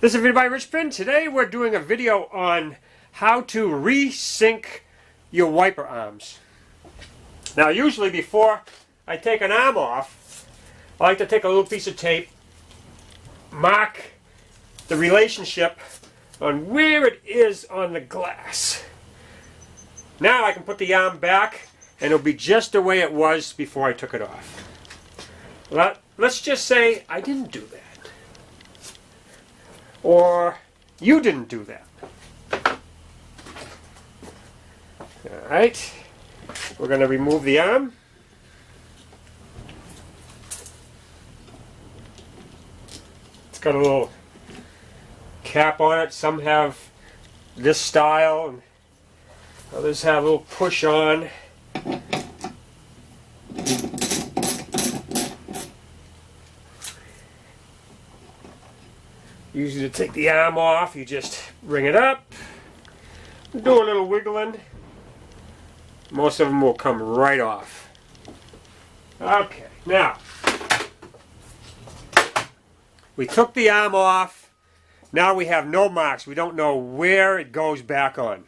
This is Video by Richmond. Today we're doing a video on how to re-sync your wiper arms. Now usually before I take an arm off, I like to take a little piece of tape, mark the relationship on where it is on the glass. Now I can put the arm back and it'll be just the way it was before I took it off. Let's just say I didn't do that. Or you didn't do that. Alright, we're going to remove the arm. It's got a little cap on it. Some have this style and others have a little push on. Usually to take the arm off, you just bring it up, do a little wiggling. Most of them will come right off. Okay, now, we took the arm off. Now we have no marks. We don't know where it goes back on.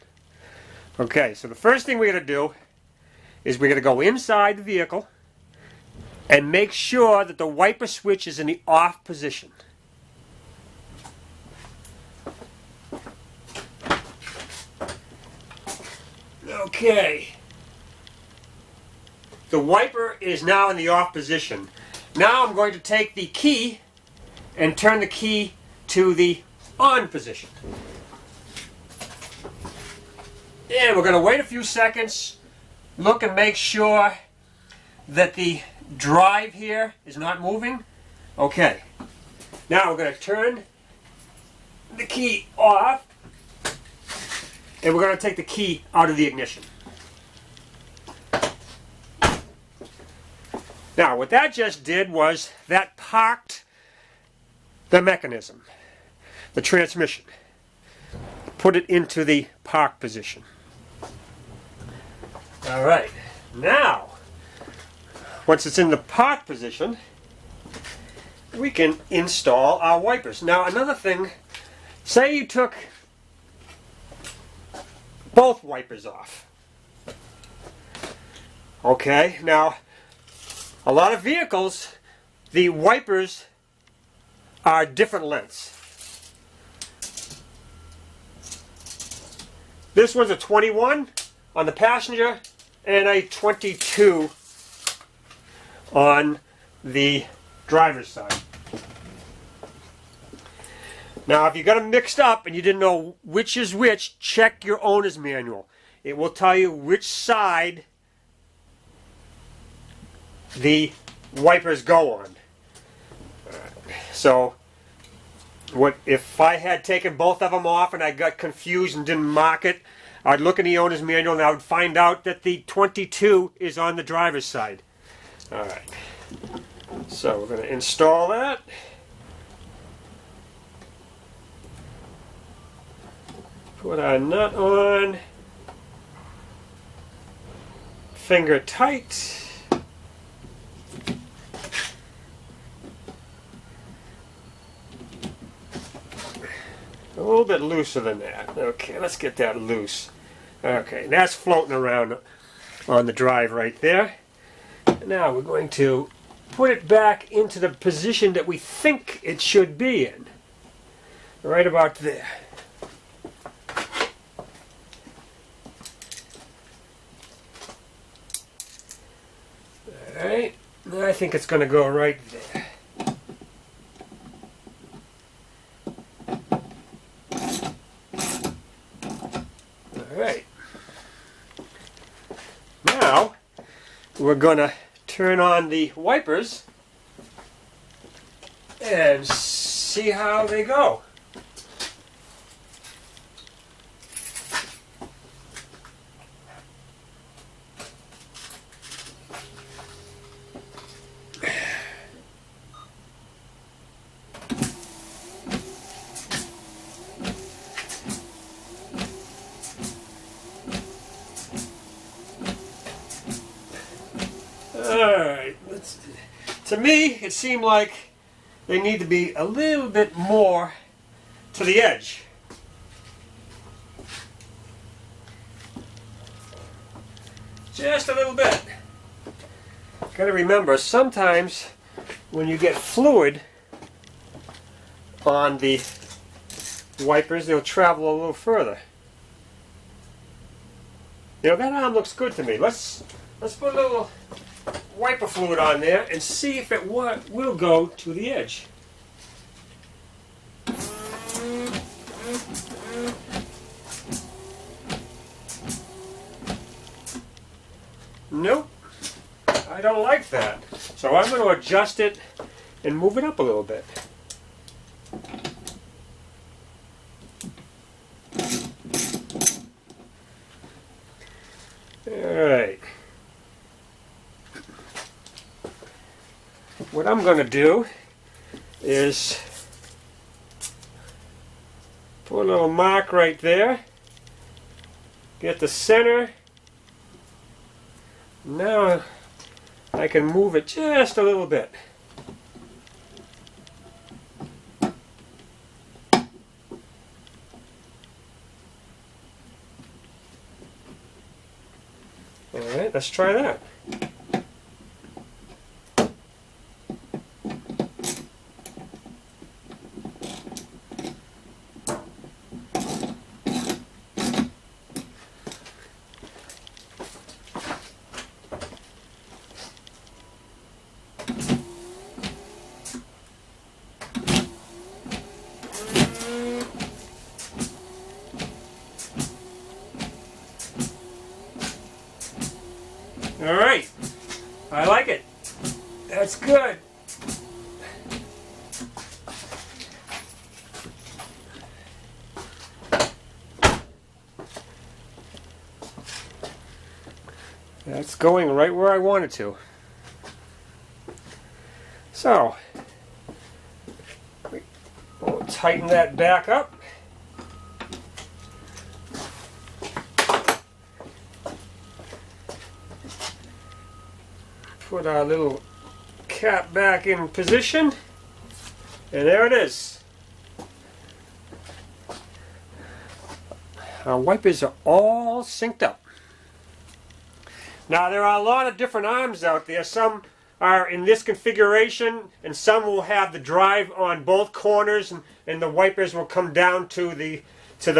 Okay, so the first thing we're going to do is we're going to go inside the vehicle and make sure that the wiper switch is in the off position. Okay, the wiper is now in the off position. Now I'm going to take the key and turn the key to the on position. And we're going to wait a few seconds, look and make sure that the drive here is not moving. Okay, now we're going to turn the key off. And we're going to take the key out of the ignition. Now, what that just did was that parked the mechanism, the transmission. Put it into the park position. All right. Now, once it's in the park position, we can install our wipers. Now, another thing, say you took both wipers off. Okay, now a lot of vehicles, the wipers are different lengths. This one's a 21 on the passenger and a 22 on the driver's side. Now, if you got them mixed up and you didn't know which is which, check your owner's manual. It will tell you which side the wipers go on. So, if I had taken both of them off and I got confused and didn't mark it, I'd look in the owner's manual and I would find out that the 22 is on the driver's side. Alright, so we're going to install that. Put our nut on, finger tight, a little bit looser than that. Okay, let's get that loose. Okay, that's floating around on the drive right there. Now we're going to put it back into the position that we think it should be in, right about there. Alright, I think it's going to go right there. Alright. Now, we're going to turn on the wipers and see how they go. Alright, to me it seemed like they need to be a little bit more to the edge. Just a little bit. Got to remember, sometimes when you get fluid on the wipers, they'll travel a little further. You know, that arm looks good to me. Let's put a little wiper fluid on there and see if it will go to the edge. Nope, I don't like that. So I'm going to adjust it and move it up a little bit. Alright. What I'm going to do is put a little mark right there. Get the center. Now I can move it just a little bit. Alright, let's try that. Alright, I like it. That's good. That's going right where I want it to. So, we'll tighten that back up. Put our little cap back in position, and there it is. Our wipers are all synced up. Now there are a lot of different arms out there. Some are in this configuration, and some will have the drive on both corners, and the wipers will come down to the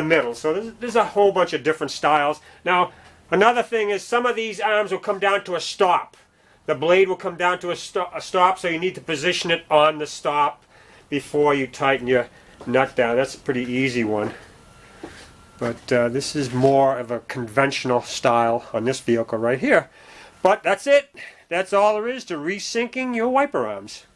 middle. So there's a whole bunch of different styles. Now another thing is, some of these arms will come down to a stop. The blade will come down to a stop, so you need to position it on the stop before you tighten your nut down. That's a pretty easy one. But this is more of a conventional style on this vehicle right here. But that's it. That's all there is to resyncing your wiper arms.